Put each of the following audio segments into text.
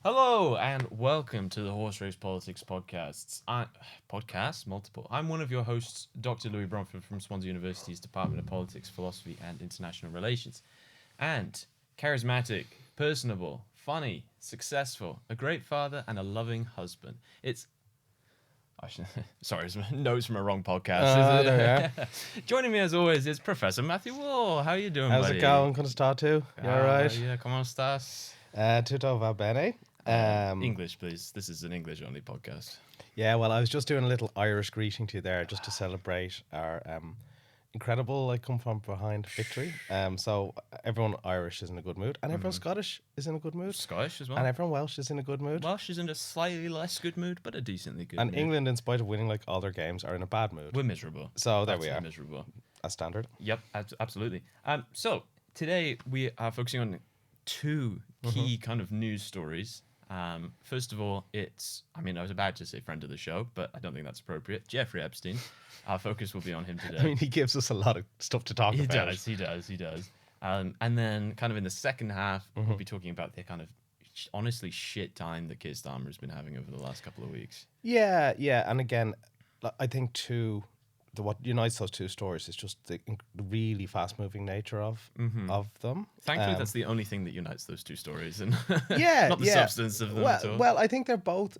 Hello and welcome to the Horse Race Politics podcasts. Multiple. I'm one of your hosts, Dr. Louis Bromford from Swansea University's Department of Politics, Philosophy and International Relations. And charismatic, personable, funny, successful, a great father and a loving husband. Sorry, it's notes from a wrong podcast. There we are. Joining me as always is Professor Matthew Wall. How are you doing, How's buddy? it going? Come start too? You alright? Yeah, come on, Stas. Tutto va bene. English, please. This is an English-only podcast. Yeah, well, I was just doing a little Irish greeting to you there just to celebrate our incredible come from behind victory. So everyone Irish is in a good mood, and everyone Scottish is in a good mood. Scottish as well. And everyone Welsh is in a good mood. Welsh is in a slightly less good mood, but a decently good And mood. England, in spite of winning like all their games, are in a bad mood. We're miserable. So there we Absolutely are. Miserable. As standard. Yep, absolutely. So today we are focusing on two key kind of news stories. First of all, I was about to say friend of the show, but I don't think that's appropriate. Jeffrey Epstein. Our focus will be on him today. I mean, he gives us a lot of stuff to talk about. He does. And then kind of in the second half, we'll be talking about the kind of honestly shit time that Keir Starmer has been having over the last couple of weeks. Yeah. And again, I think too, what unites those two stories is just the really fast-moving nature of them. Thankfully, that's the only thing that unites those two stories, and Yeah, not the substance of them at all. Well, I think they're both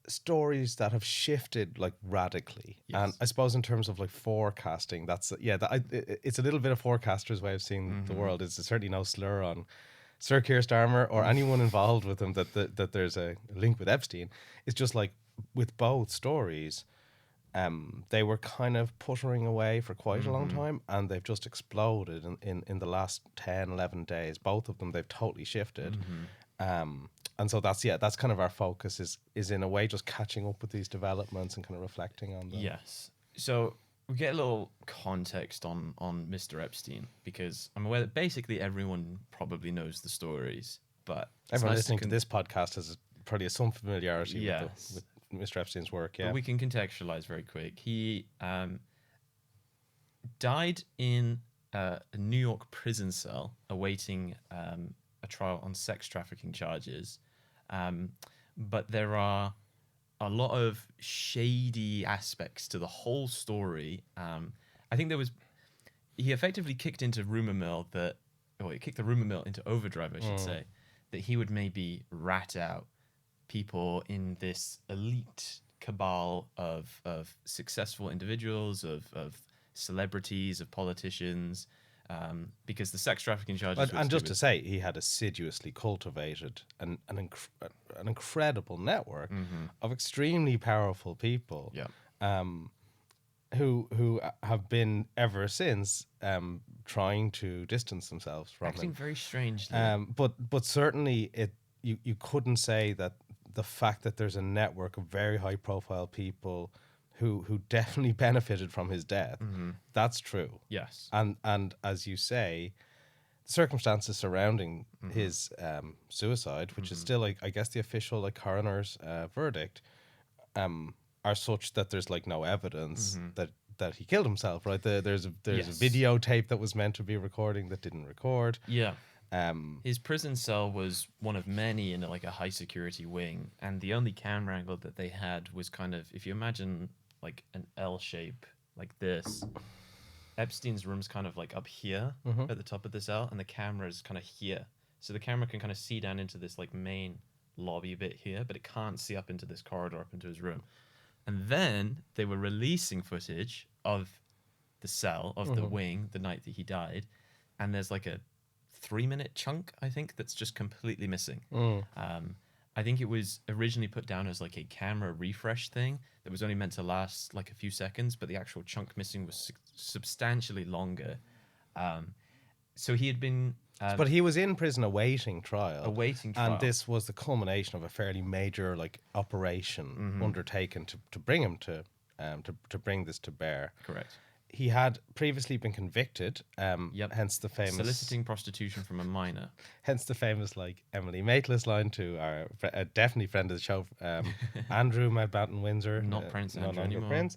stories that have shifted like radically, and I suppose in terms of like forecasting, it's a little bit of forecaster's way of seeing the world. It's certainly no slur on Sir Keir Starmer or anyone involved with him that there's a link with Epstein. It's just like with both stories. They were kind of puttering away for quite a long time, and they've just exploded in the last 10, 11 days. Both of them, they've totally shifted. And so that's kind of our focus is in a way just catching up with these developments and kind of reflecting on them. Yes. So we get a little context on Mr. Epstein, because I'm aware that basically everyone probably knows the stories, but Everyone listening to this podcast has probably some familiarity with Mr. Epstein's work, yeah. But we can contextualize very quick. He died in a New York prison cell awaiting a trial on sex trafficking charges. But there are a lot of shady aspects to the whole story. I think he effectively kicked the rumor mill into overdrive, I should say, that he would maybe rat out people in this elite cabal of successful individuals, of celebrities, of politicians, because the sex trafficking charges. And just to say, he had assiduously cultivated an incredible network of extremely powerful people, who have been ever since trying to distance themselves from acting him. very strangely. But certainly you couldn't say that the fact that there's a network of very high profile people who definitely benefited from his death, that's true. Yes. And as you say, the circumstances surrounding his suicide, which is still like I guess the official like coroner's verdict, are such that there's like no evidence that he killed himself, right? There's a videotape that was meant to be recording that didn't record. Yeah. His prison cell was one of many in like a high security wing, and the only camera angle that they had was kind of, if you imagine like an L shape like this, Epstein's room's kind of like up here at the top of the cell, and the camera's kind of here. So the camera can kind of see down into this like main lobby bit here, but it can't see up into this corridor up into his room. And then they were releasing footage of the cell, of the wing, the night that he died, and there's like a 3-minute chunk, I think, that's just completely missing. I think it was originally put down as like a camera refresh thing that was only meant to last like a few seconds, but the actual chunk missing was substantially longer. So he had been... but he was in prison awaiting trial. And this was the culmination of a fairly major like operation undertaken to bring him to bring this to bear. Correct. He had previously been convicted, hence the famous... soliciting prostitution from a minor. Hence the famous, like, Emily Maitlis line to our definitely friend of the show, Andrew Mountbatten Windsor. Not Prince no Andrew longer anymore. Prince.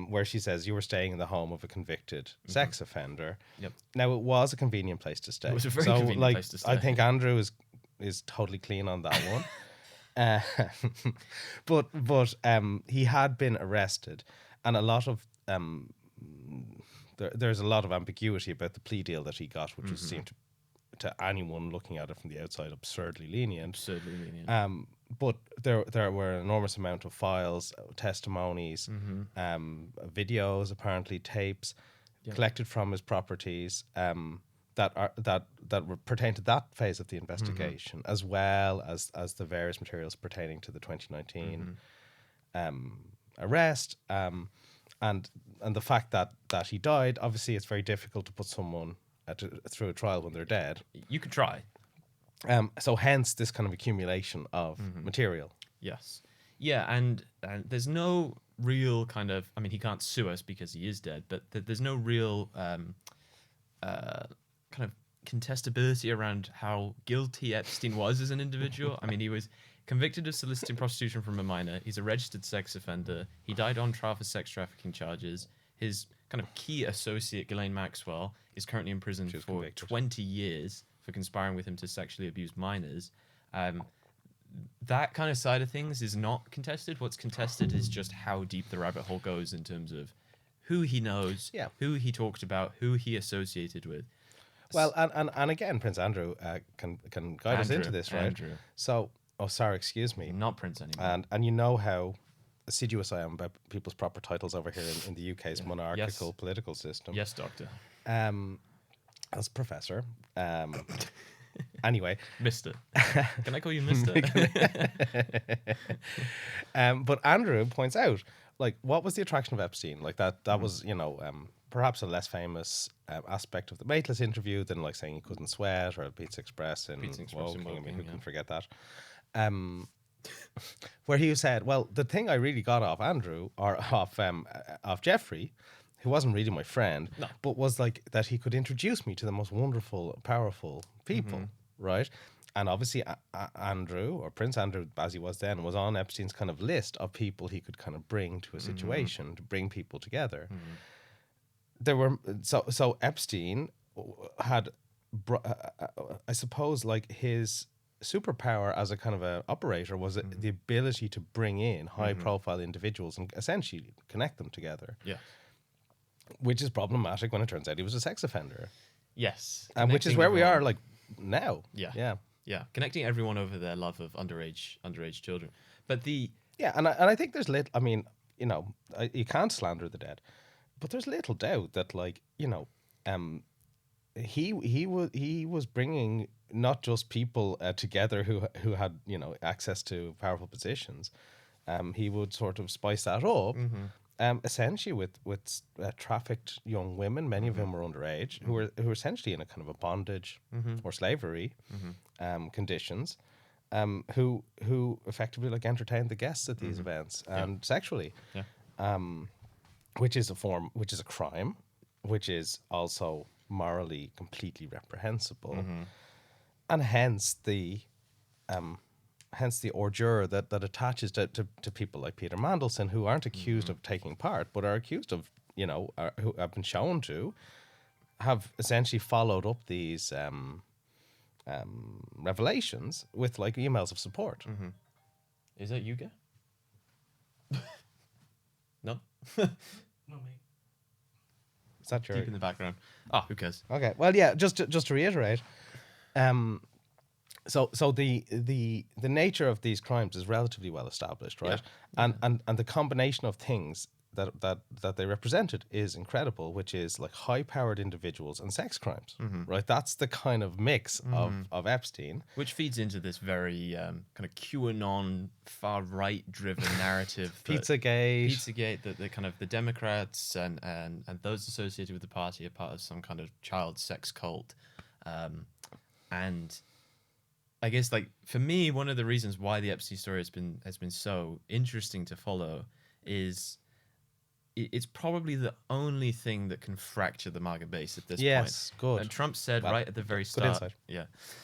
Where she says, you were staying in the home of a convicted sex offender. Yep. Now, it was a convenient place to stay. It was a very convenient place to stay. I think Andrew is is totally clean on that one. Uh, but he had been arrested, and a lot of there's a lot of ambiguity about the plea deal that he got, which was seemed to anyone looking at it from the outside absurdly lenient. But there were an enormous amount of files, testimonies, videos, apparently tapes, collected from his properties that were pertain to that phase of the investigation, as well as the various materials pertaining to the 2019 arrest, and the fact that he died. Obviously, it's very difficult to put someone through a trial when they're dead. You could try. So hence this kind of accumulation of material. Yes. Yeah, and there's no real kind of... I mean, he can't sue us because he is dead, but there's no real kind of contestability around how guilty Epstein was as an individual. I mean, he was convicted of soliciting prostitution from a minor. He's a registered sex offender. He died on trial for sex trafficking charges. His kind of key associate, Ghislaine Maxwell, is currently in prison for convicted. 20 years for conspiring with him to sexually abuse minors. That kind of side of things is not contested. What's contested is just how deep the rabbit hole goes in terms of who he knows, who he talked about, who he associated with. Well, and again, Prince Andrew can guide us into this, right? Andrew. So, sorry, excuse me. Not Prince anymore. And you know how assiduous I am about people's proper titles over here in the UK's monarchical political system. Yes, Doctor. As Professor. Anyway. Mister. Can I call you Mister? But Andrew points out, like, what was the attraction of Epstein? Like, that was, perhaps a less famous aspect of the Mateless interview than, like, saying he couldn't sweat, or Pizza Express in Woking. I mean, who can forget that? Where he said, well, the thing I really got off Andrew, or off Jeffrey, who wasn't really my friend, but was like that he could introduce me to the most wonderful, powerful people, right? And obviously Andrew, or Prince Andrew as he was then, was on Epstein's kind of list of people he could kind of bring to a situation, to bring people together. There were, so Epstein had, I suppose, like, his superpower as a kind of a operator was the ability to bring in high profile individuals and essentially connect them together. Yeah. Which is problematic when it turns out he was a sex offender. Yes. And which is where we are, like, now. Yeah. Connecting everyone over their love of underage children. But and I think there's little, I mean, you can't slander the dead, but there's little doubt that, like, he was bringing not just people together who had, access to powerful positions. He would sort of spice that up. Essentially with trafficked young women, many of whom were underage, who were essentially in a kind of a bondage or slavery conditions, who effectively, like, entertained the guests at these events and sexually, which is a crime, which is also morally completely reprehensible, and hence the ordure that attaches to people like Peter Mandelson, who aren't accused of taking part, but are accused of, who have been shown to have essentially followed up these revelations with, like, emails of support. Is that Yuga? No? No, mate. Is that your... Deep in the background. Who cares? Okay, well, yeah, just to reiterate, so the nature of these crimes is relatively well established, right? And the combination of things that they represented is incredible, which is, like, high-powered individuals and sex crimes, right? That's the kind of mix of Epstein. Which feeds into this very kind of QAnon, far-right driven narrative. Pizzagate, that the kind of the Democrats and those associated with the party are part of some kind of child sex cult. And I guess, like, for me, one of the reasons why the Epstein story has been so interesting to follow is it's probably the only thing that can fracture the MAGA base at this point. Yes, good. And Trump said right at the very start.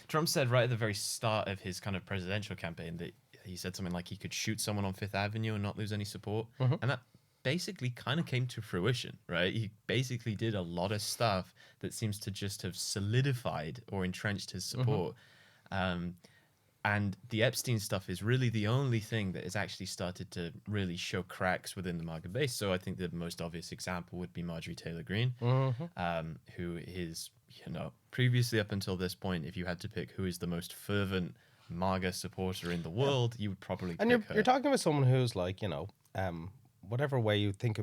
Trump said right at the very start of his kind of presidential campaign that he said something like he could shoot someone on Fifth Avenue and not lose any support, and that basically kind of came to fruition, right? He basically did a lot of stuff that seems to just have solidified or entrenched his support. And the Epstein stuff is really the only thing that has actually started to really show cracks within the MAGA base. So I think the most obvious example would be Marjorie Taylor Greene, who is, previously up until this point, if you had to pick who is the most fervent MAGA supporter in the world, you would probably And pick her. you're talking about someone who's like, whatever way you think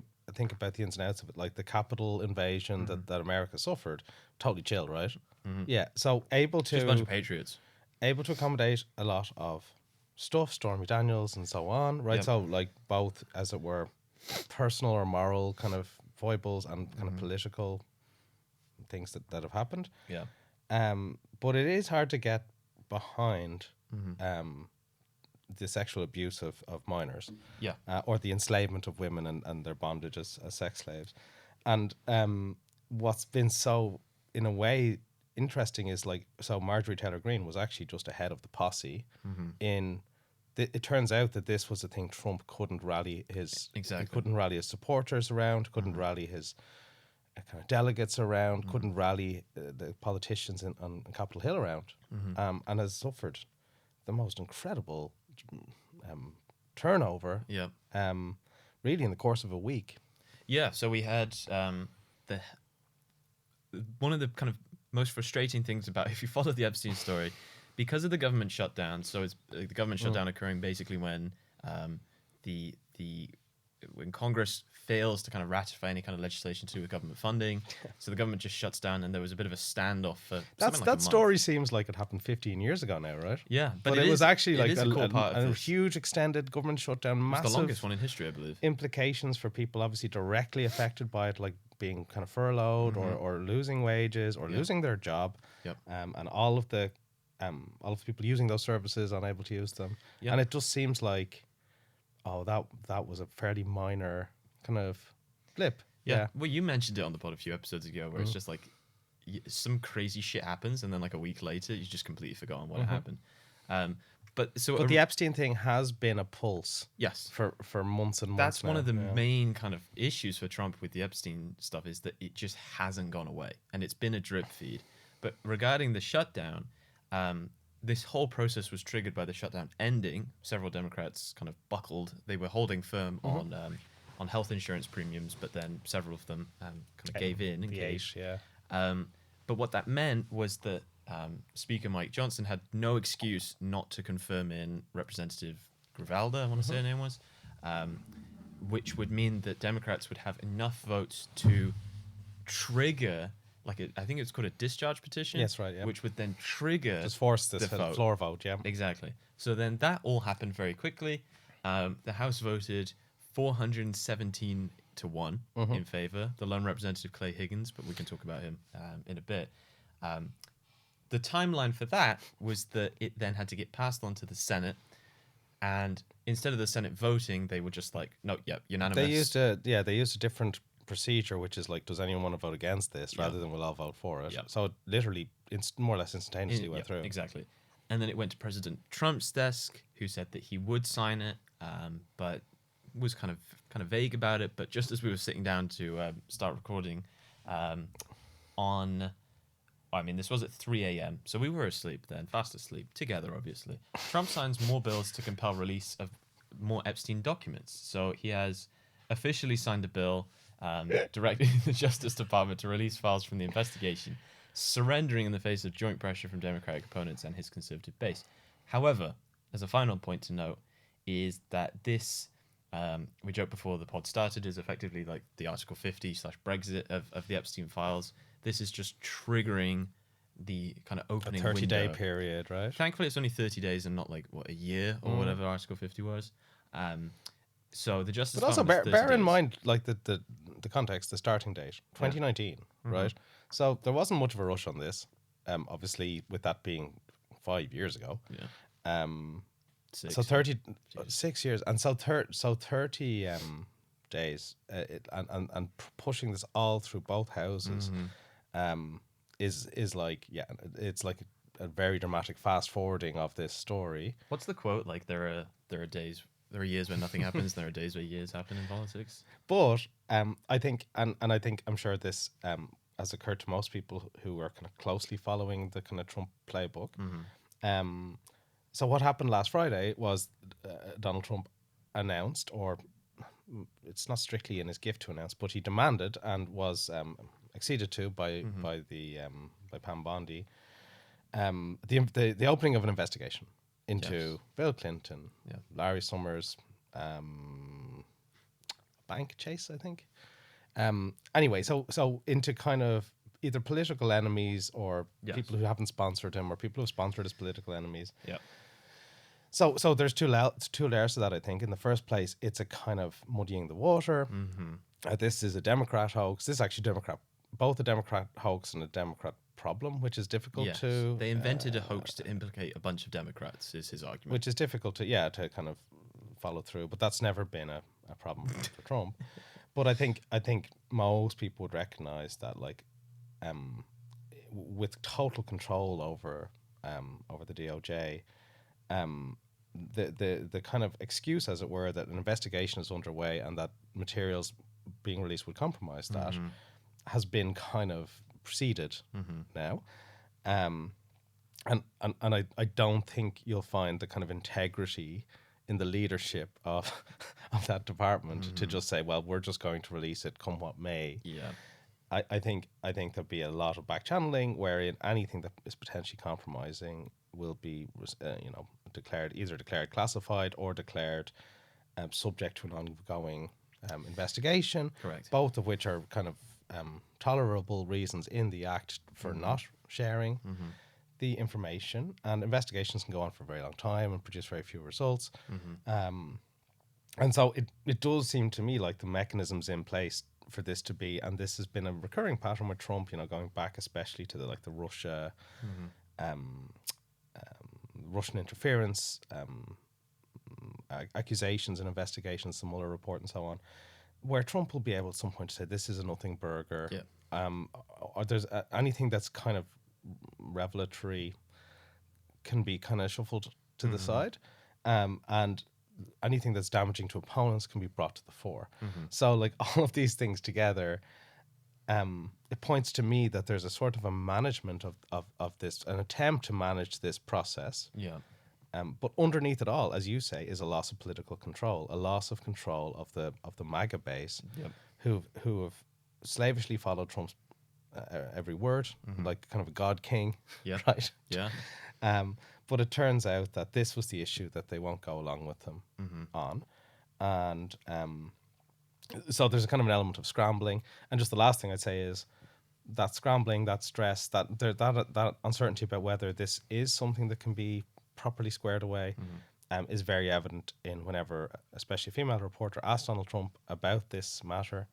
about the ins and outs of it, like the Capitol invasion that America suffered, totally chilled, right? Yeah, so Just a bunch of patriots. able to accommodate a lot of stuff, Stormy Daniels and so on, right? Yep. So like both, as it were, personal or moral kind of foibles and kind of political things that have happened. Yeah. But it is hard to get behind the sexual abuse of minors. Yeah. Or the enslavement of women and their bondage as sex slaves. And what's been so, in a way, interesting is like, so Marjorie Taylor Greene was actually just ahead of the posse in it turns out that this was a thing Trump couldn't rally his supporters around, couldn't rally his kind of delegates around, couldn't rally the politicians on Capitol Hill around, and has suffered the most incredible turnover. Yeah. Really in the course of a week. Yeah. So we had one of the kind of most frustrating things about, if you follow the Epstein story, because of the government shutdown. So it's the government shutdown occurring basically when when Congress fails to kind of ratify any kind of legislation to do with government funding. So the government just shuts down, and there was a bit of a standoff for that story seems like it happened 15 years ago now, right? Yeah, but it was actually like a huge extended government shutdown, massive. It's the longest one in history, I believe. Implications for people obviously directly affected by it, like being kind of furloughed or losing wages or losing their job. Yep. And all of the people using those services unable to use them. Yep. And it just seems like, that was a fairly minor kind of blip. Yeah. Well, you mentioned it on the pod a few episodes ago, where it's just like some crazy shit happens, and then like a week later, you just completely forgotten what happened. But the Epstein thing has been a pulse. Yes. For months and months. That's one of the main kind of issues for Trump with the Epstein stuff, is that it just hasn't gone away, and it's been a drip feed. But regarding the shutdown, this whole process was triggered by the shutdown ending. Several Democrats kind of buckled. They were holding firm on health insurance premiums, but then several of them kind of gave in. But what that meant was that Speaker Mike Johnson had no excuse not to confirm in Representative Grijalda, I want to say her name was, which would mean that Democrats would have enough votes to trigger, I think it's called a discharge petition. Yes, right. Yeah. Which would then trigger, just force this floor vote. Yeah, exactly. So then that all happened very quickly. The House voted 417 to 1 in favor. The lone representative, Clay Higgins, but we can talk about him in a bit. The timeline for that was that it then had to get passed on to the Senate, and instead of the Senate voting, they were just like, no, unanimous. They used a different procedure, which is like, does anyone want to vote against this, rather than we'll all vote for it. So it literally, more or less instantaneously went through. Exactly. And then it went to President Trump's desk, who said that he would sign it, but was kind of vague about it. But just as we were sitting down to start recording, this was at 3 a.m., so we were asleep then, fast asleep, together obviously. Trump signs more bills to compel release of more Epstein documents. So he has officially signed a bill directing the Justice Department to release files from the investigation, surrendering in the face of joint pressure from Democratic opponents and his conservative base. However, as a final point to note, is that this, we joked before the pod started, is effectively like the Article 50/Brexit of the Epstein files. This is just triggering the kind of opening window. A 30-day period, right? Thankfully, it's only 30 days and not like, a year or whatever Article 50 was. So the Justice Department... But also bear in mind, like, the context, the starting date, 2019, right? So there wasn't much of a rush on this, obviously, with that being 5 years ago. Yeah. So 6 years, and so 30 days, and pushing this all through both houses is like, it's like a very dramatic fast forwarding of this story. What's the quote? Like, there are days... There are years when nothing happens. There are days where years happen in politics. But I think, and I think, I'm sure this has occurred to most people who are kind of closely following the kind of Trump playbook. So what happened last Friday was Donald Trump announced, or it's not strictly in his gift to announce, but he demanded and was acceded to by by Pam Bondi, the opening of an investigation into Bill Clinton, Larry Summers, bank chase, I think. Anyway, so into kind of either political enemies or people who haven't sponsored him or people who have sponsored his political enemies. Yeah. So there's two layers to that, I think. In the first place, it's a kind of muddying the water. This is a Democrat hoax. This is actually both a Democrat hoax and a Democrat problem, which is difficult to... They invented a hoax to implicate a bunch of Democrats, is his argument. Which is difficult to kind of follow through, but that's never been a problem for Trump. But I think most people would recognize that, like, with total control over the DOJ, the kind of excuse, as it were, that an investigation is underway and that materials being released would compromise that has been kind of preceded now. And I don't think you'll find the kind of integrity in the leadership of that department to just say, well, we're just going to release it come what may. Yeah. I think there'll be a lot of back channeling wherein anything that is potentially compromising will be declared classified or declared subject to an ongoing investigation. Correct. Both of which are kind of tolerable reasons in the act for not sharing the information, and investigations can go on for a very long time and produce very few results. And so it does seem to me like the mechanisms in place for this to be, and this has been a recurring pattern with Trump, going back especially to the Russia, Russian interference, accusations and investigations, the Mueller report and so on, where Trump will be able at some point to say this is a nothing burger. Or there's anything that's kind of revelatory can be kind of shuffled to the side, and anything that's damaging to opponents can be brought to the fore. So like all of these things together, it points to me that there's a sort of a management of this, an attempt to manage this process. But underneath it all, as you say, is a loss of political control, a loss of control of the MAGA base, who have slavishly followed Trump's every word, like kind of a god king, right? But it turns out that this was the issue that they won't go along with them on, and so there's a kind of an element of scrambling. And just the last thing I'd say is that scrambling, that stress, that uncertainty about whether this is something that can be properly squared away, is very evident in whenever, especially a female reporter, asked Donald Trump about this matter.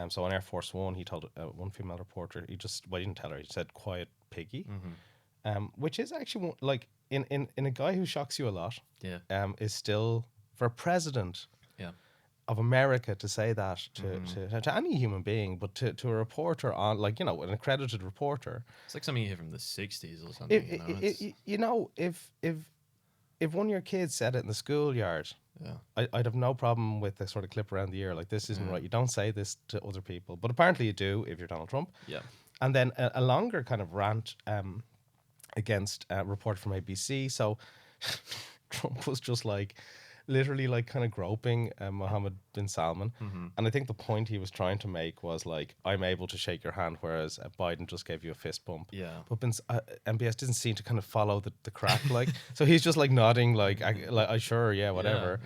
So on Air Force One, he told one female reporter, he didn't tell her, he said, "Quiet piggy," which is actually like in a guy who shocks you a lot, is still, for a president of America to say that to any human being, but to a reporter on, like, an accredited reporter. It's like something you hear from the 60s or something. If one of your kids said it in the schoolyard, I'd have no problem with the sort of clip around the ear, like, this isn't right. You don't say this to other people. But apparently you do if you're Donald Trump. And then a longer kind of rant against a reporter from ABC. So Trump was just like, literally like kind of groping Mohammed bin Salman. And I think the point he was trying to make was like, I'm able to shake your hand, whereas Biden just gave you a fist bump. But MBS didn't seem to kind of follow the crack, like, so he's just like nodding like I sure, whatever.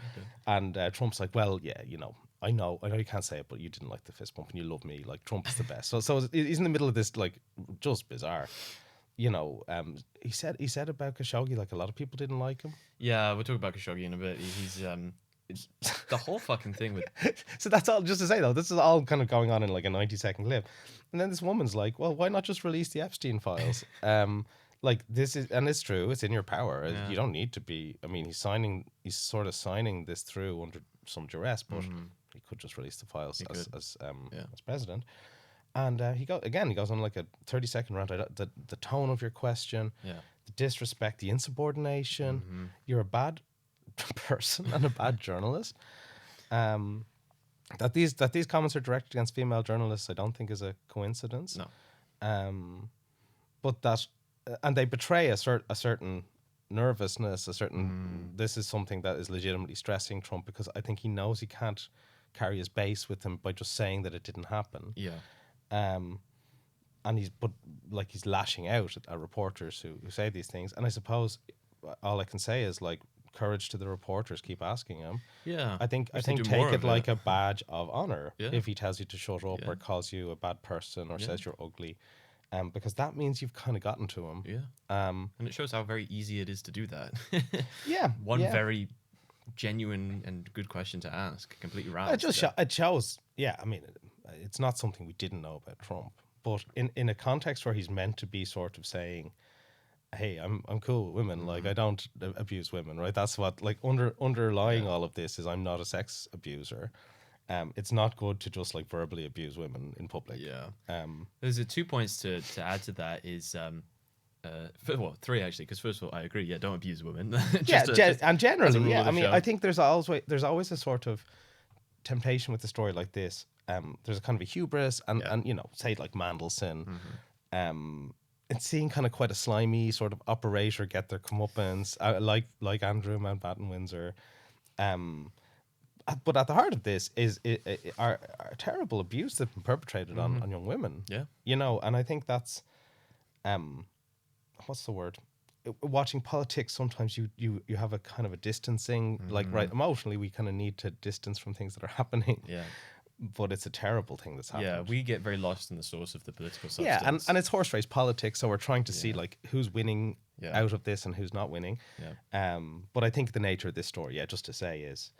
And Trump's like, well, I know you can't say it, but you didn't like the fist bump and you love me, like, Trump is the best. So he's in the middle of this, like, just bizarre. He said about Khashoggi, like, a lot of people didn't like him. Yeah, we'll talk about Khashoggi in a bit. He's it's the whole fucking thing with. So that's all. Just to say though, this is all kind of going on in like a 90-second clip, and then this woman's like, "Well, why not just release the Epstein files?" Like, this is, and it's true, it's in your power. You don't need to be. I mean, he's sort of signing this through under some duress, but he could just release the files as president. And he goes on like a 30-second rant. The tone of your question, the disrespect, the insubordination. You're a bad person and a bad journalist. That these comments are directed against female journalists, I don't think is a coincidence. No. But that, and they betray a certain nervousness, a certain this is something that is legitimately stressing Trump, because I think he knows he can't carry his base with him by just saying that it didn't happen. Yeah. And he's lashing out at reporters who say these things. And I suppose all I can say is, like, courage to the reporters. Keep asking him. Yeah. I think take it like a badge of honor if he tells you to shut up or calls you a bad person or says you're ugly, because that means you've kind of gotten to him. Yeah. And it shows how very easy it is to do that. One very genuine and good question to ask. Completely right. It shows. Yeah. I mean, it's not something we didn't know about Trump. But in a context where he's meant to be sort of saying, hey, I'm cool with women, like, I don't abuse women, right? That's what, like, underlying all of this is, I'm not a sex abuser. It's not good to just, like, verbally abuse women in public. Yeah. There's 2 points to add to that is, well, 3 actually, because first of all, I agree, don't abuse women. And generally, I mean, I think there's always a sort of temptation with a story like this. There's a kind of a hubris and you know, say like Mandelson, it's seeing kind of quite a slimy sort of operator get their comeuppance, like Andrew Mountbatten Windsor. But at the heart of this is our terrible abuse that's been perpetrated on young women. Yeah, you know, and I think that's what's the word? Watching politics, sometimes you have a kind of a distancing, like, right, emotionally we kind of need to distance from things that are happening. Yeah. But it's a terrible thing that's happened. Yeah, we get very lost in the source of the political substance. Yeah, and it's horse race politics, so we're trying to see, like, who's winning out of this and who's not winning. Yeah. But I think the nature of this story, just to say, is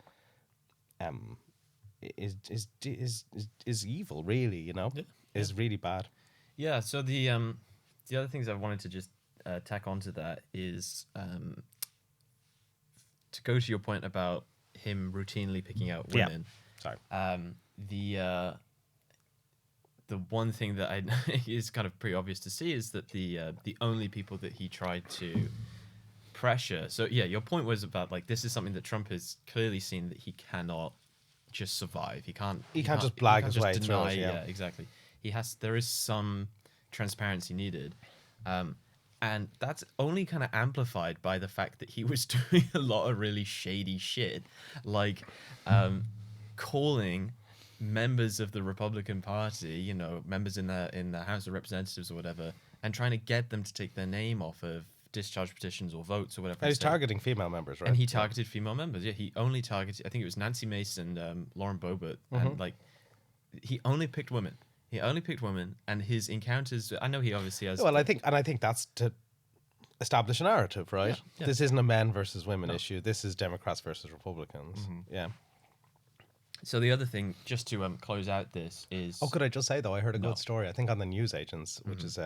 evil, really, you know? Is really bad. Yeah, so the other things I wanted to just tack onto that is to go to your point about him routinely picking out women. Sorry. The one thing that is kind of pretty obvious to see is that the only people that he tried to pressure. So yeah, your point was about, like, this is something that Trump has clearly seen that he cannot just survive. He can't just blag his way through it. Yeah, exactly. There is some transparency needed. And that's only kind of amplified by the fact that he was doing a lot of really shady shit, like calling members of the Republican Party, you know, members in the House of Representatives or whatever, and trying to get them to take their name off of discharge petitions or votes or whatever. He's targeting female members, right? And he targeted female members. Yeah, he only targeted, I think it was Nancy Mace and Lauren Boebert, and, like, he only picked women. He only picked women, and his encounters, I know he obviously has... Well, I think that's to establish a narrative, right? Yeah. This isn't a men versus women issue. This is Democrats versus Republicans. Yeah. So the other thing, just to close out this, is... Oh, could I just say, though, I heard a good story, I think on the News Agents, which is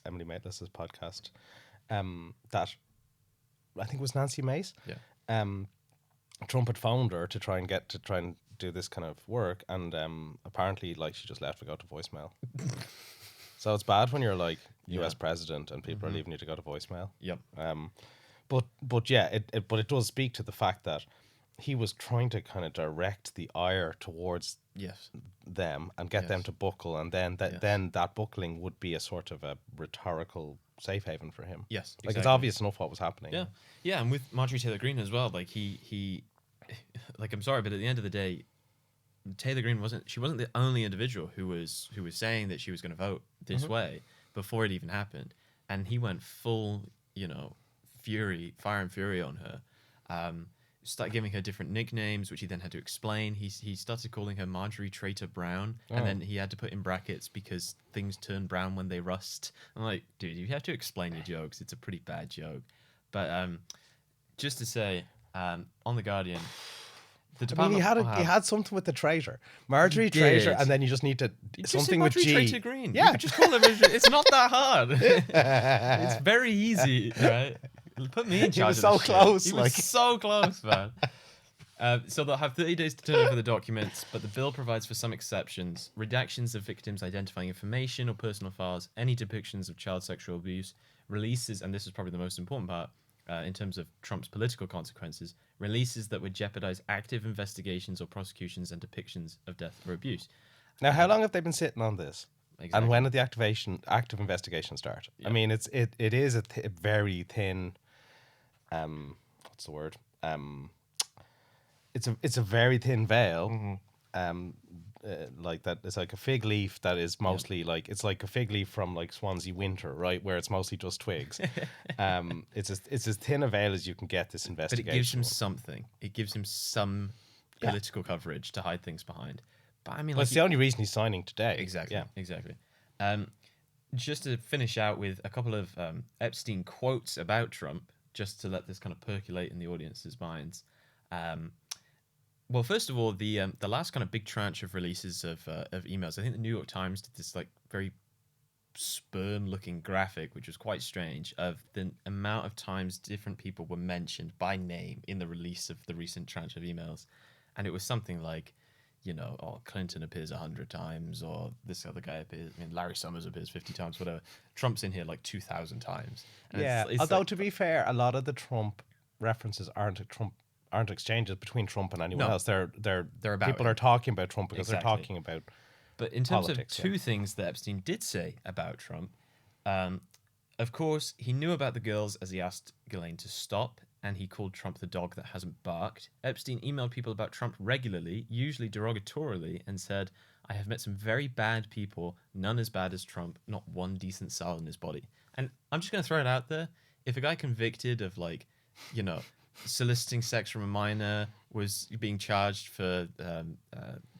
Emily Maitlis's podcast, that I think it was Nancy Mace. Yeah. Trump had phoned her to try and do this kind of work, and apparently, like, she just left to go to voicemail. So it's bad when you're, like, US president and people are leaving you to go to voicemail. Yep. But yeah, it does speak to the fact that he was trying to kind of direct the ire towards them and get them to buckle, and then that buckling would be a sort of a rhetorical safe haven for him. Yes, exactly. Like, it's obvious enough what was happening. Yeah, yeah, and with Marjorie Taylor Greene as well. Like he, like, I'm sorry, but at the end of the day, Taylor Greene wasn't the only individual who was saying that she was going to vote this way before it even happened, and he went full, you know, fire and fury on her. Started giving her different nicknames, which he then had to explain. He started calling her Marjorie Traitor Brown, and then he had to put in brackets because things turn brown when they rust. I'm like, dude, you have to explain your jokes. It's a pretty bad joke. But just to say, on The Guardian, the department... I mean, he had something with the traitor. Marjorie Traitor, and then you just need to... something with G. Traitor Green. Yeah. You could just call him... It's not that hard. It's very easy, right? Put me in charge. He was so close. He was so close, man. So they'll have 30 days to turn over the documents, but the bill provides for some exceptions. Redactions of victims' identifying information or personal files, any depictions of child sexual abuse, releases, and this is probably the most important part in terms of Trump's political consequences, releases that would jeopardize active investigations or prosecutions and depictions of death or abuse. Now, how long have they been sitting on this? Exactly. And when did the active investigation start? Yeah. I mean, it is a very thin what's the word? It's a very thin veil. Like that, it's like a fig leaf that is mostly like, it's like a fig leaf from like Swansea winter, right, where it's mostly just twigs. It's as thin a veil as you can get this But investigation. it gives him something. It gives him some political coverage to hide things behind. But I mean, Well, like, it's the only reason he's signing today. exactly, Yeah. exactly. Just to finish out with a couple of Epstein quotes about Trump, just to let this kind of percolate in the audience's minds. Well, first of all, the last kind of big tranche of releases of emails, I think the New York Times did this like very sperm-looking graphic, which was quite strange, of the amount of times different people were mentioned by name in the release of the recent tranche of emails, and it was something like, you know, Clinton appears 100 times, or this other guy appears, I mean, Larry Summers appears 50 times, whatever. Trump's in here like 2,000 times. And Yeah. it's Although like, to be fair, a lot of the Trump references aren't exchanges between Trump and anyone No. else. They're about people him. are talking about Trump because Exactly. they're talking about. But in terms politics, of two things that Epstein did say about Trump, of course, he knew about the girls as he asked Ghislaine to stop, and he called Trump the dog that hasn't barked. Epstein emailed people about Trump regularly, usually derogatorily, and said, I have met some very bad people, none as bad as Trump, not one decent cell in his body. And I'm just going to throw it out there. If a guy convicted of, like, you know, soliciting sex from a minor was being charged for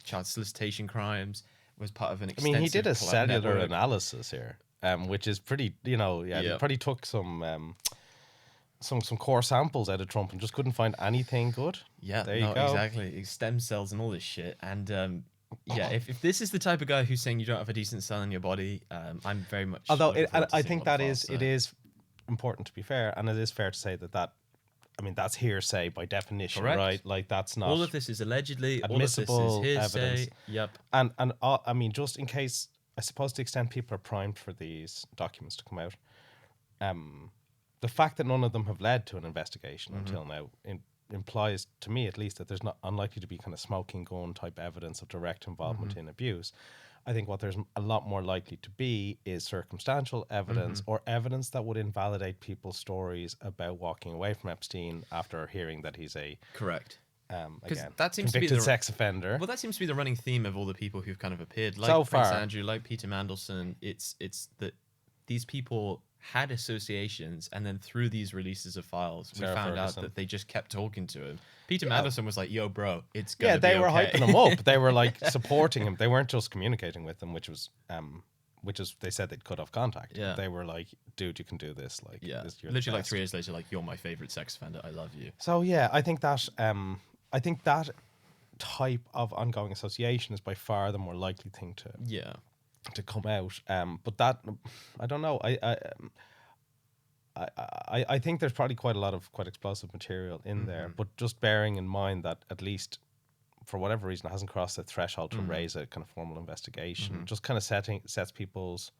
child solicitation crimes, was part of an I extensive mean, he did a cellular network. analysis here, which is pretty. You know, he Yep. probably took some core samples out of Trump and just couldn't find anything good. Yeah, There no, you go. exactly. Stem cells and all this shit. And yeah, if this is the type of guy who's saying you don't have a decent cell in your body, I'm very much. Although looking forward to I seeing think what the that files it say. is important to be fair, and it is fair to say that. I mean, that's hearsay by definition, Correct. right? Like that's not All of this is allegedly. admissible All of this is hearsay. evidence. Yep. And I mean, just in case, I suppose to the extent people are primed for these documents to come out, the fact that none of them have led to an investigation until now implies, to me at least, that there's not unlikely to be kind of smoking gun type evidence of direct involvement in abuse. I think what there's a lot more likely to be is circumstantial evidence or evidence that would invalidate people's stories about walking away from Epstein after hearing that he's a Correct. again that seems to be convicted the sex offender. Well, that seems to be the running theme of all the people who've kind of appeared, like So Prince far. Andrew, like Peter Mandelson. It's that these people had associations, and then through these releases of files, Sarah we found Ferguson. out that they just kept talking to him. Peter Mandelson was like, "Yo, bro, it's Yeah, gonna they be were okay." hyping him up. They were like supporting him. They weren't just communicating with him, which is they said they'd cut off contact. Yeah. They were like, dude, you can do this. Like, Yeah, you're the literally like best. 3 years later, like, "You're my favorite sex offender. I love you." So yeah, I think that type of ongoing association is by far the more likely thing Yeah, to come out. But that, I don't know. I think there's probably quite a lot of quite explosive material in there, but just bearing in mind that at least for whatever reason it hasn't crossed the threshold to raise a kind of formal investigation, just kind of sets people's.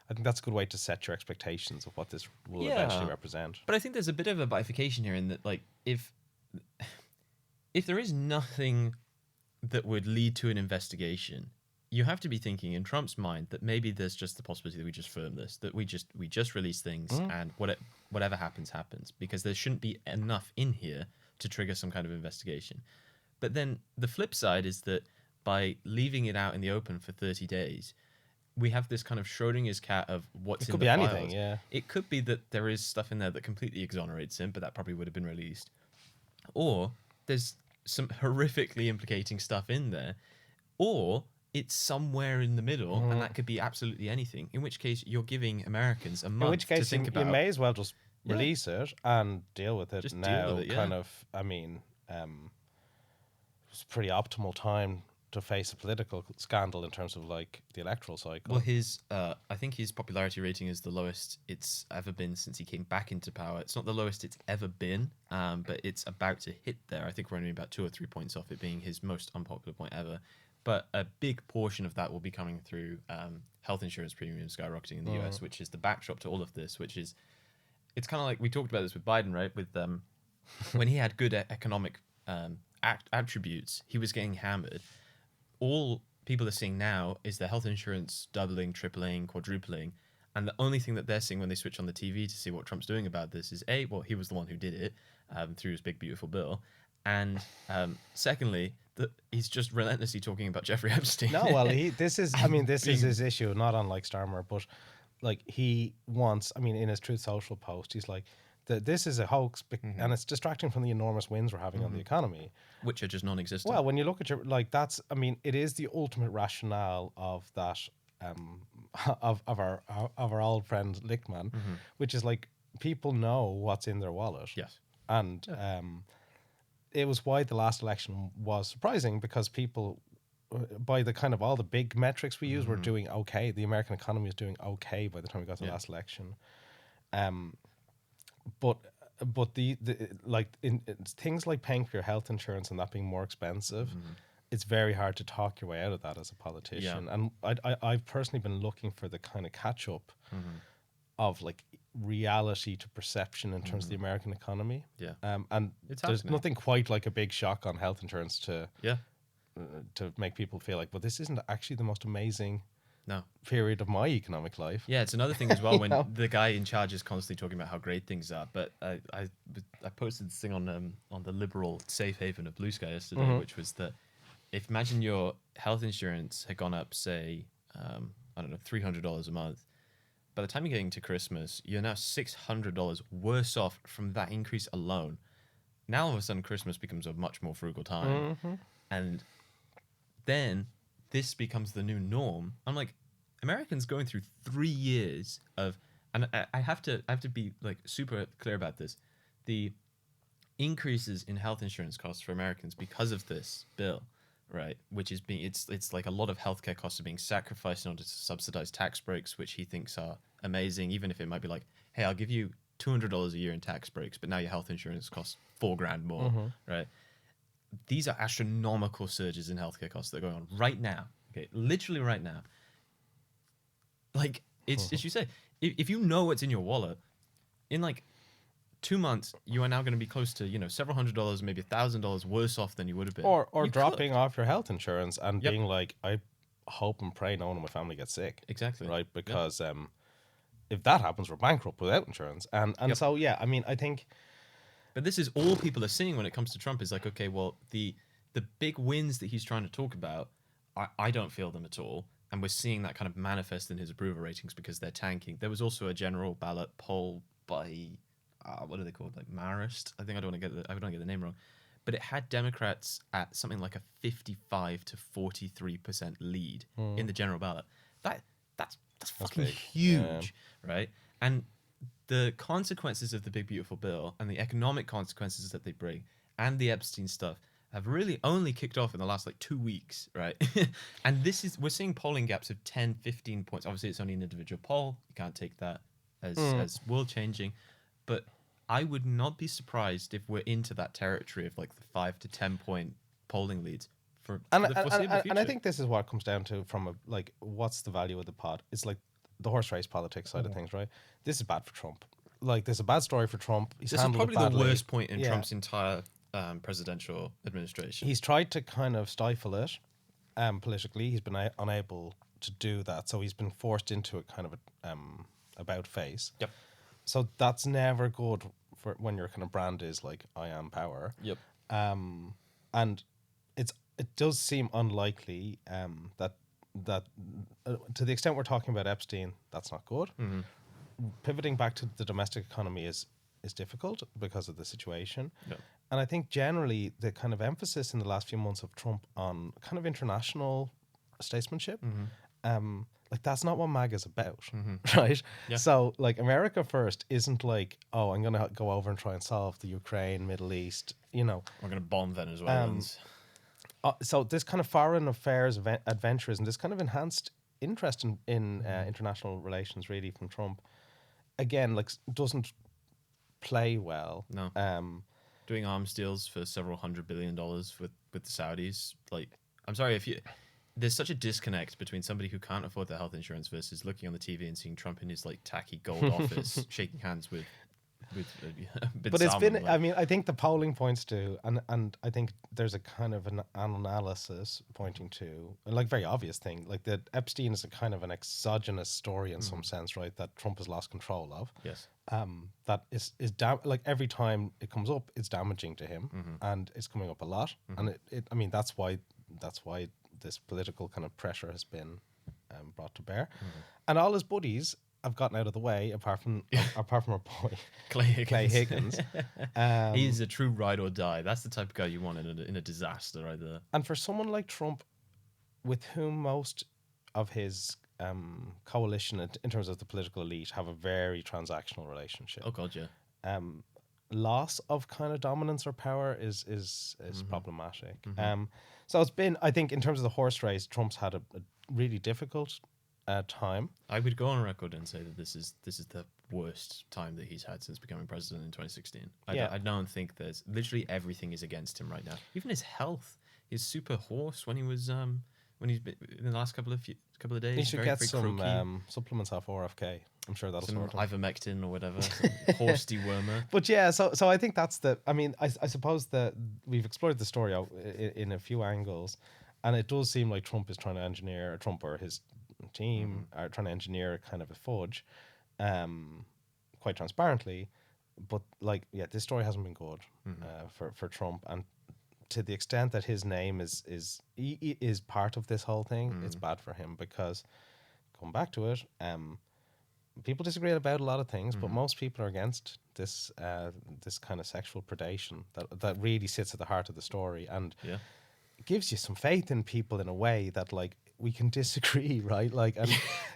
I think that's a good way to set your expectations of what this will eventually represent. but I think there's a bit of a bifurcation here in that, like, if there is nothing that would lead to an investigation, you have to be thinking in Trump's mind that maybe there's just the possibility that we just firm this, that we just release things, and whatever happens, because there shouldn't be enough in here to trigger some kind of investigation. But then the flip side is that by leaving it out in the open for 30 days, we have this kind of Schrodinger's cat of what's It in could the be files. anything, yeah. It could be that there is stuff in there that completely exonerates him, but that probably would have been released. Or there's some horrifically implicating stuff in there. Or it's somewhere in the middle, and that could be absolutely anything. In which case, you're giving Americans a month In which to case, think you about. may as well just release it and deal with it Just now. deal with it, yeah. Kind of, I mean, it's a pretty optimal time to face a political scandal in terms of like the electoral cycle. Well, I think his popularity rating is the lowest it's ever been since he came back into power. It's not the lowest it's ever been, but it's about to hit there. I think we're only about 2 or 3 points off it being his most unpopular point ever. But a big portion of that will be coming through health insurance premiums skyrocketing in the US, which is the backdrop to all of this, which is, it's kind of like we talked about this with Biden, right? With when he had good economic attributes, he was getting hammered. All people are seeing now is the health insurance doubling, tripling, quadrupling, And the only thing that they're seeing when they switch on the TV to see what Trump's doing about this is well, he was the one who did it through his big beautiful bill, and secondly, that he's just relentlessly talking about Jeffrey Epstein. No, well, this is his issue, not unlike Starmer, but like he wants, I mean, in his Truth Social post, he's like, this is a hoax, and it's distracting from the enormous wins we're having on the economy, which are just non-existent. Well, when you look at your, like, that's, I mean, it is the ultimate rationale of that, of our old friend Lichtman, which is like, people know what's in their wallet. Yes. And it was why the last election was surprising, because people, by the kind of all the big metrics we use, were doing okay. The American economy is doing okay by the time we got to the last election. But the like in things like paying for your health insurance and that being more expensive, it's very hard to talk your way out of that as a politician. And I've personally been looking for the kind of catch up of like reality to perception in terms of the American economy. Yeah. And there's nothing quite like a big shock on health insurance to make people feel like, well, this isn't actually the most amazing period of my economic life. Yeah, it's another thing as well when the guy in charge is constantly talking about how great things are. But I posted this thing on the liberal safe haven of Blue Sky yesterday, which was that if imagine your health insurance had gone up, say, I don't know, $300 a month. By the time you're getting to Christmas, you're now $600 worse off from that increase alone. Now all of a sudden Christmas becomes a much more frugal time, and then this becomes the new norm. I'm like, Americans going through 3 years of, and I have to be like super clear about this. The increases in health insurance costs for Americans because of this bill, right? Which is it's like a lot of healthcare costs are being sacrificed in order to subsidize tax breaks, which he thinks are amazing, even if it might be like, hey, I'll give you $200 a year in tax breaks, but now your health insurance costs $4,000 more, right? These are astronomical surges in healthcare costs that are going on right now. Okay, literally right now. Like, it's as you say, if you know what's in your wallet, in like 2 months, you are now going to be close to, you know, several $100s, maybe $1,000 worse off than you would have been. Or dropping off your health insurance and being like, I hope and pray no one in my family gets sick. Exactly. Right? Because if that happens, we're bankrupt without insurance. And so, yeah, I mean, I think... But this is all people are seeing when it comes to Trump is like, okay, well, the big wins that he's trying to talk about, I don't feel them at all. And we're seeing that kind of manifest in his approval ratings because they're tanking. There was also a general ballot poll by, what are they called? Like Marist? I don't want to get the name wrong. But it had Democrats at something like a 55 to 43% lead in the general ballot. That's fucking big. huge, right? And the consequences of the big beautiful bill and the economic consequences that they bring and the Epstein stuff have really only kicked off in the last like 2 weeks, right? And we're seeing polling gaps of 10, 15 points. Obviously, it's only an individual poll. You can't take that as world changing. But I would not be surprised if we're into that territory of like the 5 to 10 point polling leads for the foreseeable future. And I think this is what it comes down to from like, what's the value of the pod? It's like the horse race politics side of things, right? This is bad for Trump. Like, there's a bad story for Trump. This is probably the worst point in Trump's entire presidential administration. He's tried to kind of stifle it politically. He's been unable to do that. So he's been forced into a kind of about face. Yep. So that's never good for when your kind of brand is like, I am power. Yep. And it does seem unlikely that to the extent we're talking about Epstein, that's not good. Pivoting back to the domestic economy is difficult because of the situation. Yep. And I think generally the kind of emphasis in the last few months of Trump on kind of international statesmanship, like that's not what MAGA is about, right? Yeah. So like America first isn't like, oh, I'm going to go over and try and solve the Ukraine, Middle East, you know. We're going to bomb Venezuelans. So this kind of foreign affairs adventurism, this kind of enhanced interest in international relations really from Trump, again, like doesn't play well. No. Doing arms deals for several $100 billion with the Saudis. Like, I'm sorry, there's such a disconnect between somebody who can't afford their health insurance versus looking on the TV and seeing Trump in his like tacky gold office shaking hands with with a bit But it's salmon, been, like. I mean, I think the polling points to, and I think there's a kind of an analysis pointing to, like, very obvious thing, like that Epstein is a kind of an exogenous story in some sense, right? That Trump has lost control of. Yes. That is like every time it comes up, it's damaging to him, and it's coming up a lot. And I mean, that's why this political kind of pressure has been brought to bear, and all his buddies have gotten out of the way, apart from our boy Clay Higgins. He's a true ride or die. That's the type of guy you want in a disaster, right there. And for someone like Trump, with whom most of his coalition in terms of the political elite have a very transactional relationship. Oh God, yeah. Loss of kind of dominance or power is problematic. So it's been, I think, in terms of the horse race, Trump's had a really difficult time. I would go on record and say that this is the worst time that he's had since becoming president in 2016. I don't think there's literally everything is against him right now. Even his health is super hoarse when he was when he's been in the last couple of days. He should get some supplements off RFK. I'm sure that'll some sort him. ivermectin or whatever, some horse dewormer. But yeah, so I think that's the. I mean, I suppose that we've explored the story out in a few angles, and it does seem like Trump is trying to engineer, Trump or his team are trying to engineer kind of a fudge, quite transparently. But like, yeah, this story hasn't been good for Trump, and to the extent that his name is part of this whole thing, it's bad for him because, come back to it, people disagree about a lot of things, but most people are against this this kind of sexual predation that really sits at the heart of the story, and gives you some faith in people in a way that, like, we can disagree, right? Like, and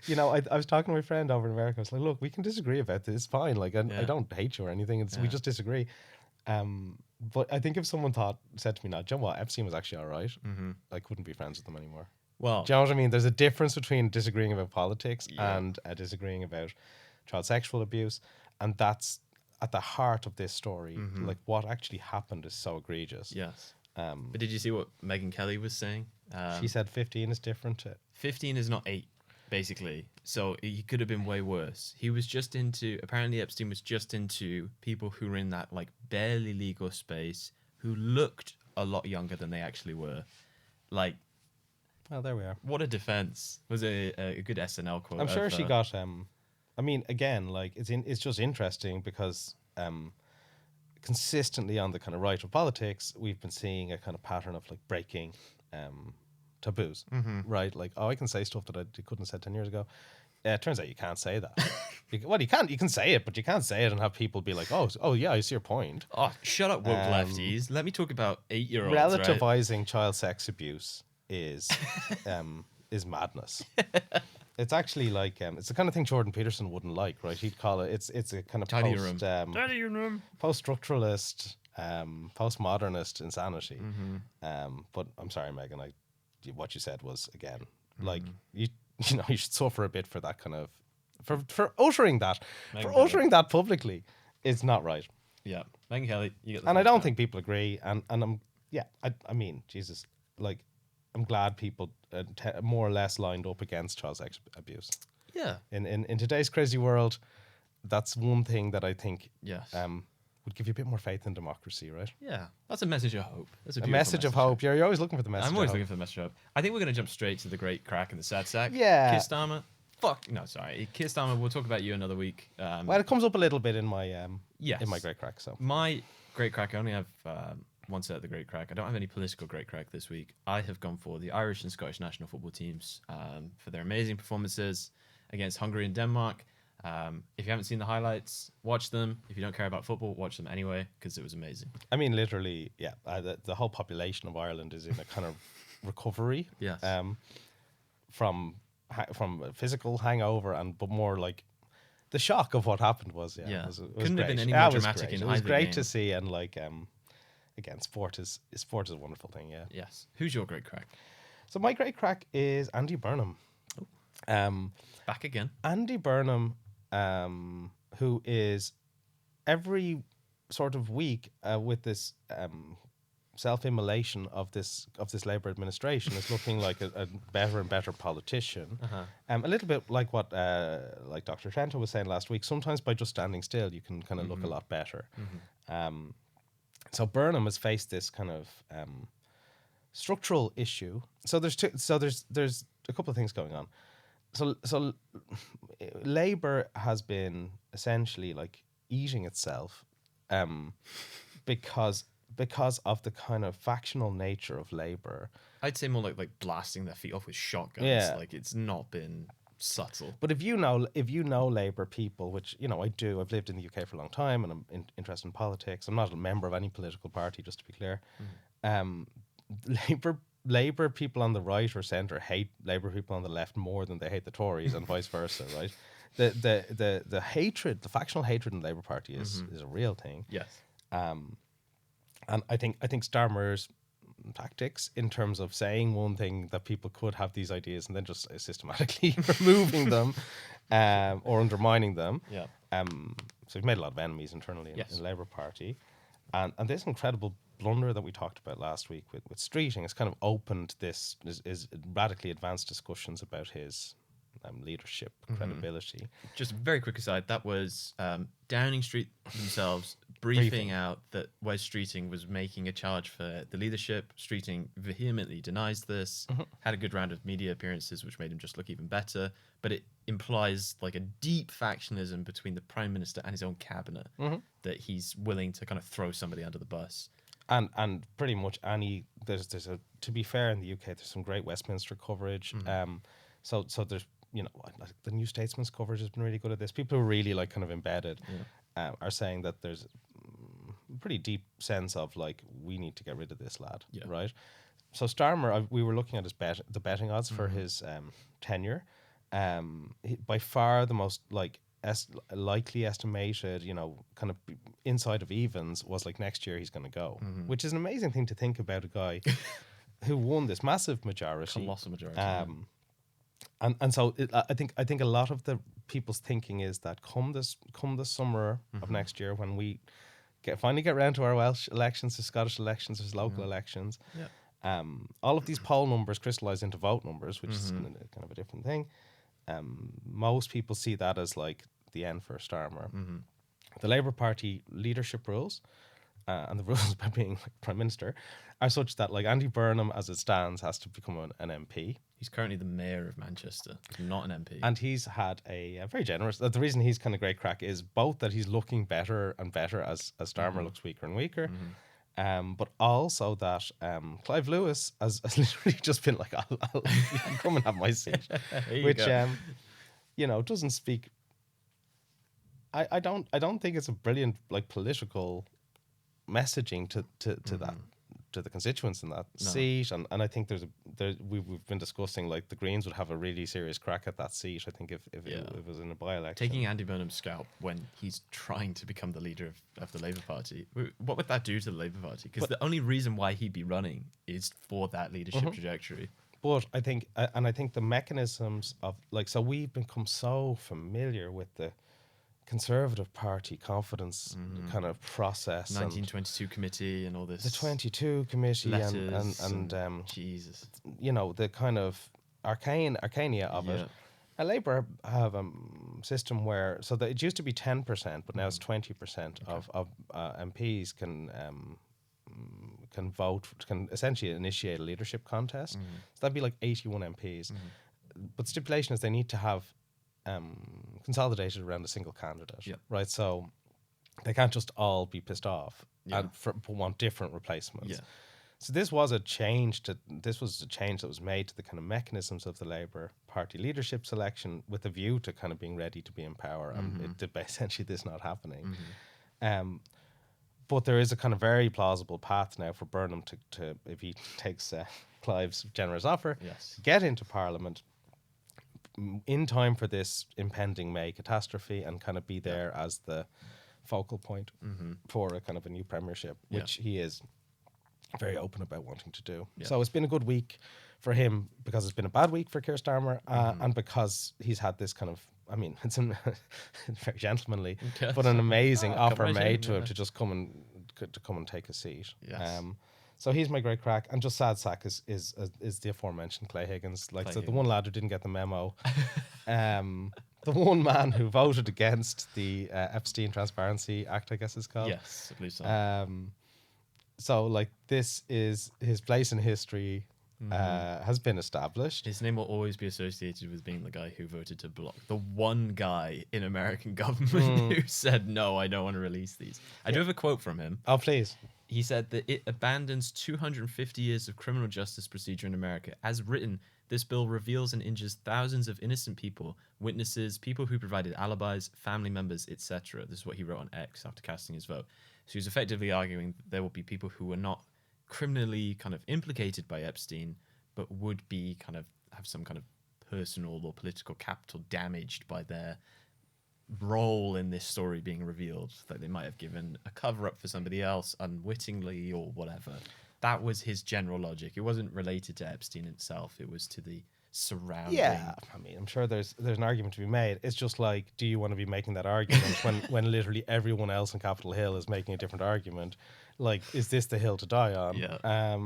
you know, I was talking to my friend over in America. I was like, look, we can disagree about this, it's fine. Like, I don't hate you or anything. We just disagree. But I think if someone said to me, now, do you know what, Epstein was actually all right, I couldn't be friends with them anymore. Well, do you know what I mean? There's a difference between disagreeing about politics and disagreeing about child sexual abuse, and that's at the heart of this story. Like, what actually happened is so egregious. Yes. But did you see what Megyn Kelly was saying? She said 15 is different to 15 is not 8, basically. So he could have been way worse. He was just apparently Epstein was just into people who were in that, like, barely legal space, who looked a lot younger than they actually were. Like, well, there we are. What a defense. Was a good SNL quote. I'm sure she got, I mean, again, like, it's just interesting because consistently on the kind of right of politics, we've been seeing a kind of pattern of, like, breaking taboos, right? Like, oh, I can say stuff that I couldn't have said 10 years ago. It turns out you can't say that. You can say it, but you can't say it and have people be like, oh yeah, I see your point. Oh, shut up, woke lefties. Let me talk about 8-year-olds. Relativizing right? child sex abuse is madness. It's actually like it's the kind of thing Jordan Peterson wouldn't like, right? He'd call it it's a kind of post-structuralist, postmodernist insanity. But I'm sorry, Megan, what you said was, again, like, you know, you should suffer a bit for that kind of for uttering that uttering that publicly is not right. Yeah, Megyn Kelly, you get the and I don't think people agree, and I mean, Jesus, like, I'm glad people more or less lined up against child sex abuse. Yeah. In today's crazy world, that's one thing that I think would give you a bit more faith in democracy, right? Yeah. That's a message of hope. That's a message of hope. You're always looking for the message. I'm always looking for the message of hope. I think we're going to jump straight to the Great Craic and the sad sack. Yeah. Keir Starmer. No, sorry. Keir Starmer, we'll talk about you another week. Well, it comes up a little bit in my in my Great Craic. So my Great Craic, I only have one set of the Great Craic. I don't have any political Great Craic this week. I have gone for the Irish and Scottish national football teams for their amazing performances against Hungary and Denmark. If you haven't seen the highlights, watch them. If you don't care about football, watch them anyway, because it was amazing. I mean, literally, yeah. The whole population of Ireland is in a kind of recovery. Yes. From a physical hangover, but more like the shock of what happened was it was couldn't great. have been any more dramatic in either. It was great game. to see, and like again, sport is a wonderful thing. Yeah. Yes. Who's your Great Craic? So my Great Craic is Andy Burnham. Back again. Andy Burnham, who is every sort of week with this self-immolation of this Labour administration is looking like a better and better politician. A little bit like what like Dr. Trento was saying last week. Sometimes by just standing still, you can kind of look a lot better. So Burnham has faced this kind of structural issue. So there's a couple of things going on. So Labour has been essentially like eating itself because of the kind of factional nature of Labour. I'd say more like blasting their feet off with shotguns. Yeah. Like it's not been subtle. But if you know Labour people, which I do, I've lived in the UK for a long time, and I'm interested in politics. I'm not a member of any political party, just to be clear. Labour people on the right or centre hate Labour people on the left more than they hate the Tories, and vice versa, right? The hatred, the factional hatred in the Labour Party is a real thing. Yes. And I think Starmer's tactics in terms of saying one thing that people could have these ideas and then just systematically removing them or undermining them. Yeah. So we've made a lot of enemies internally in the Labour Party. And this incredible blunder that we talked about last week with Streeting has kind of opened this, is radically advanced discussions about his leadership credibility. Just a very quick aside, that was Downing Street themselves briefing out that Wes Streeting was making a charge for the leadership. Streeting vehemently denies this, had a good round of media appearances, which made him just look even better. But it implies like a deep factionalism between the Prime Minister and his own cabinet, that he's willing to kind of throw somebody under the bus. And pretty much there's to be fair, in the UK, there's some great Westminster coverage. So there's, like the New Statesman's coverage has been really good at this. People who are really like kind of embedded are saying that there's a pretty deep sense of like, we need to get rid of this lad, right? So Starmer, we were looking at his the betting odds for his tenure. By far the most like likely estimated, kind of inside of evens was like next year he's going to go, which is an amazing thing to think about, a guy who won this massive majority, colossal majority. And so I think a lot of the people's thinking is that come this summer of next year, when we finally get around to our Welsh elections, the Scottish elections, there's local elections. All of these poll numbers crystallise into vote numbers, which is kind of a different thing. Most people see that as like the end for Starmer. The Labour Party leadership rules and the rules about being like Prime Minister are such that like Andy Burnham, as it stands, has to become an MP. He's currently the mayor of Manchester. He's not an MP. And he's had a very generous... The reason he's kind of Great Craic is both that he's looking better and better as Starmer looks weaker and weaker, but also that Clive Lewis has literally just been like, I'll you can come and have my seat. Which, doesn't speak... I don't think it's a brilliant like political messaging to that, to the constituents in that seat, and I think we've been discussing like the Greens would have a really serious crack at that seat. I think if it was in a by-election. Taking Andy Burnham's scalp when he's trying to become the leader of the Labour Party, what would that do to the Labour Party? Because the only reason why he'd be running is for that leadership trajectory. But I think the mechanisms of like, so we've become so familiar with the Conservative Party confidence kind of process, 1922 committee and all this, the 22 committee letters and Jesus, the kind of arcania of it. And Labour have a system where that it used to be 10%, but now it's 20% of MPs can vote, can essentially initiate a leadership contest. So that'd be like 81 MPs. But stipulation is they need to have consolidated around a single candidate, right? So they can't just all be pissed off and want different replacements. So this was a change that was made to the kind of mechanisms of the Labour Party leadership selection, with a view to kind of being ready to be in power, and essentially this not happening. But there is a kind of very plausible path now for Burnham to if he takes Clive's generous offer, to get into Parliament in time for this impending May catastrophe, and kind of be there as the focal point for a kind of a new premiership, which he is very open about wanting to do. So it's been a good week for him, because it's been a bad week for Keir Starmer, and because he's had this kind of, I mean, it's very gentlemanly, but an amazing offer made to him to just come and take a seat. So he's my great crack, and just sad sack is the aforementioned Clay Higgins. Like, Clay so the Higgins. one lad who didn't get the memo, the one man who voted against the Epstein Transparency Act, I guess it's called. Yes, I believe so. So like this is his place in history. Has been established. His name will always be associated with being the guy who voted to block, the one guy in American government who said, no, I don't want to release these. I do have a quote from him. Oh, please. He said that it abandons 250 years of criminal justice procedure in America. As written, this bill reveals and injures thousands of innocent people, witnesses, people who provided alibis, family members, etc. This is what he wrote on X after casting his vote. So he was effectively arguing that there will be people who were not criminally kind of implicated by Epstein, but would be kind of have some kind of personal or political capital damaged by their role in this story being revealed. That they might have given a cover up for somebody else unwittingly or whatever. That was his general logic. It wasn't related to Epstein itself. It was to the surrounding. Yeah, I mean, I'm sure there's an argument to be made. It's just like, do you want to be making that argument when literally everyone else in Capitol Hill is making a different argument? Like, is this the hill to die on? Yeah.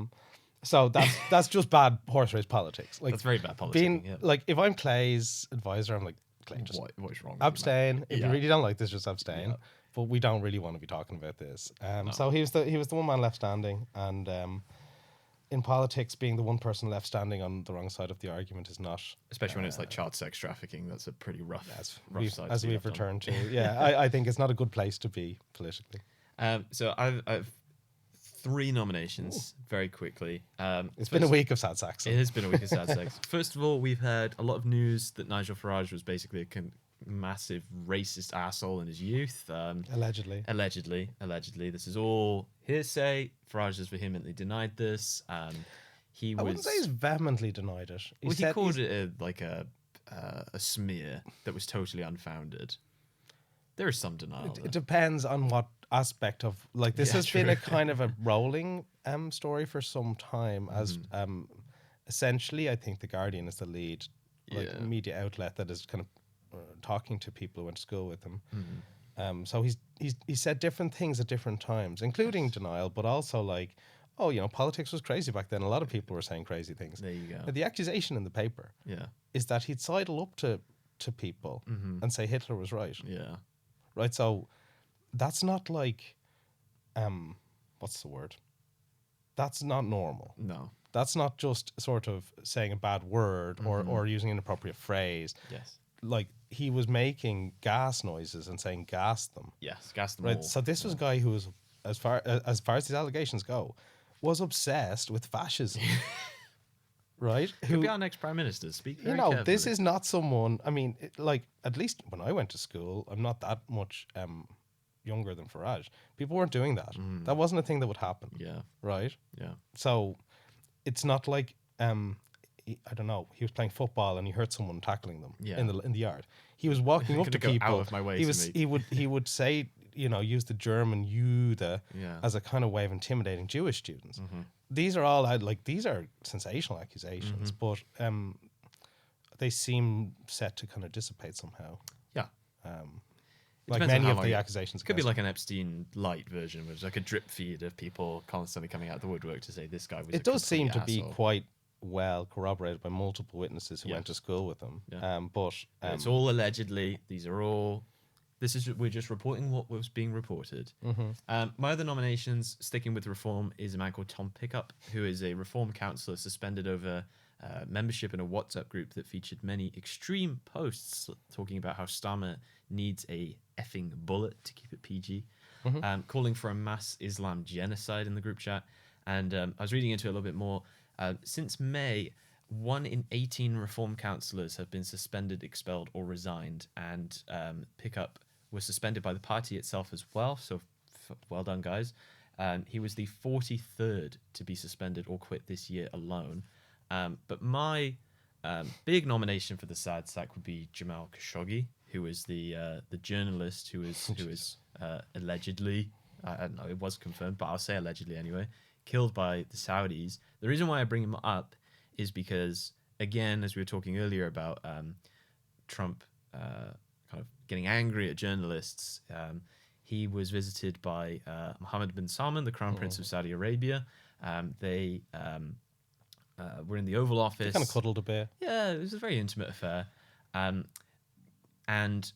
So that's just bad horse race politics. Like, that's very bad politics. Yeah. Like, if I'm Clay's advisor, I'm like, Clay, just what's wrong? abstain. If you really don't like this, just abstain. Yeah. But we don't really want to be talking about this. So he was the one man left standing, and in politics, being the one person left standing on the wrong side of the argument is not, especially when it's like child sex trafficking. That's a pretty rough side. As we've returned to. Yeah, I think it's not a good place to be politically. So I've 3 nominations very quickly. It's been a week of sad sex. It has been a week of sad sex. First of all, we've heard a lot of news that Nigel Farage was basically a massive racist asshole in his youth. Allegedly. This is all hearsay. Farage has vehemently denied this. I wouldn't say he's vehemently denied it. He called it a smear that was totally unfounded. There is some denial. It depends on what aspect of, like, this has been a kind of a rolling story for some time, as essentially I think The Guardian is the lead media outlet that is kind of talking to people who went to school with him. So he said different things at different times, including denial, but also like, oh, you know, politics was crazy back then. A lot of people were saying crazy things. There you go. Now, the accusation in the paper is that he'd sidle up to people and say Hitler was right. Yeah. Right. So that's not like, what's the word? That's not normal. No. That's not just sort of saying a bad word or using an inappropriate phrase. Yes. Like, he was making gas noises and saying gas them. Yes, gas them right. all. So this was a guy who was, as far as these allegations go, was obsessed with fascism. Right? Could be our next prime minister. Speak very carefully. This is not someone, I mean, like, at least when I went to school, I'm not that much younger than Farage. People weren't doing that. That wasn't a thing that would happen. Yeah. Right? Yeah. So it's not like, I don't know, he was playing football and he hurt someone tackling them in the yard. He was walking up to people. Out of my way he would say, you know, use the German Jude as a kind of way of intimidating Jewish students. These are all, these are sensational accusations, but they seem set to kind of dissipate somehow. Yeah. Like many of the accusations. It could be like an Epstein light version, which is like a drip feed of people constantly coming out of the woodwork to say this guy was. It does seem to be quite well corroborated by multiple witnesses who went to school with him. Yeah. But it's all allegedly. These are all. We're just reporting what was being reported. My other nominations, sticking with reform, is a man called Tom Pickup, who is a reform councillor suspended over membership in a WhatsApp group that featured many extreme posts talking about how Starmer needs a effing bullet, to keep it PG, calling for a mass Islam genocide in the group chat. And I was reading into it a little bit more. Since May, 1 in 18 reform councillors have been suspended, expelled, or resigned, and Pickup was suspended by the party itself as well. So well done, guys. He was the 43rd to be suspended or quit this year alone. But my big nomination for the sad sack would be Jamal Khashoggi, who is the journalist who is allegedly, I don't know, it was confirmed, but I'll say allegedly anyway, killed by the Saudis. The reason why I bring him up is because, again, as we were talking earlier about Trump kind of getting angry at journalists, he was visited by Mohammed bin Salman, the Crown Prince of Saudi Arabia, They were in the Oval Office. Kind of cuddled a bit. Yeah, it was a very intimate affair, and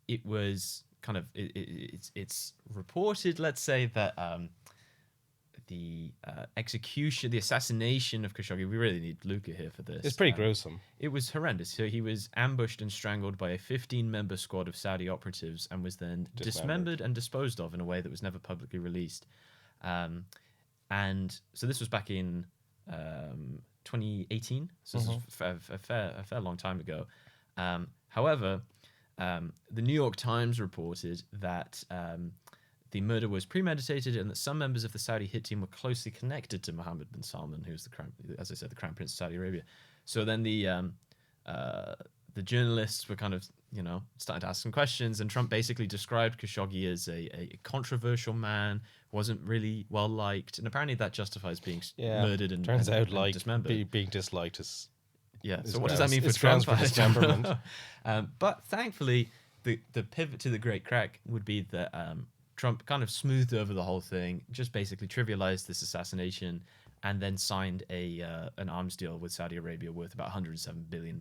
it was kind of it's reported, let's say, that the execution, the assassination of Khashoggi. We really need Luca here for this. It's pretty gruesome. It was horrendous. So he was ambushed and strangled by a 15-member squad of Saudi operatives and was then dismembered and disposed of in a way that was never publicly released. And so this was back in 2018. So this is a fair long time ago. However, the New York Times reported that the murder was premeditated and that some members of the Saudi hit team were closely connected to Mohammed bin Salman, who's as I said, the Crown Prince of Saudi Arabia. So then the journalists were kind of, starting to ask some questions, and Trump basically described Khashoggi as a controversial man, wasn't really well liked, and apparently that justifies being murdered and turns out and dismembered. being disliked is so what does that mean for Trump? For dismemberment. But thankfully, the pivot to the Great Craic would be that Trump kind of smoothed over the whole thing, just basically trivialized this assassination, and then signed an arms deal with Saudi Arabia worth about £107 billion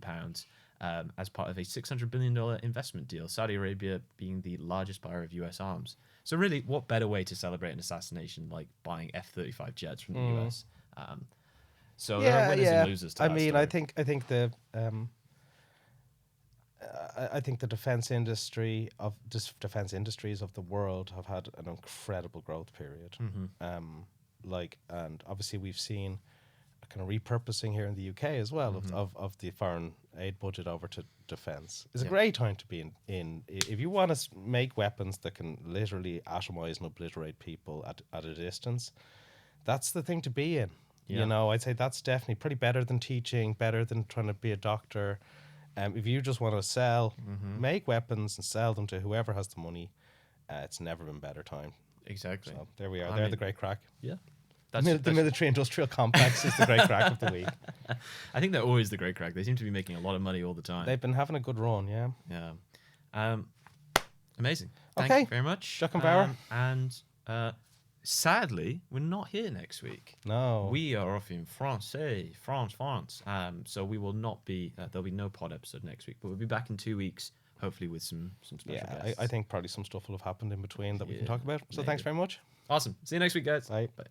as part of a $600 billion investment deal, Saudi Arabia being the largest buyer of US arms. So really, what better way to celebrate an assassination like buying F-35 jets from the US? So there are winners and losers to that story. I think the defense industries of the world have had an incredible growth period. And obviously we've seen a kind of repurposing here in the UK as well of the foreign aid budget over to defense. It's a great time to be in. If you want to make weapons that can literally atomize and obliterate people at a distance, that's the thing to be in. I'd say that's definitely pretty better than teaching, better than trying to be a doctor. If you just want to make weapons and sell them to whoever has the money, it's never been better time. Exactly. So there we are. They're the Great Craic. Yeah. The military-industrial complex is the Great Craic of the week. I think they're always the Great Craic. They seem to be making a lot of money all the time. They've been having a good run, yeah. Yeah. Amazing. Thank you very much. Jack and Bauer. And sadly, we're not here next week. No. We are off in France. So we will not be, there'll be no pod episode next week, but we'll be back in 2 weeks, hopefully with some special guests. I think probably some stuff will have happened in between that we can talk about. So thanks very much. Awesome. See you next week, guys. Bye. Bye.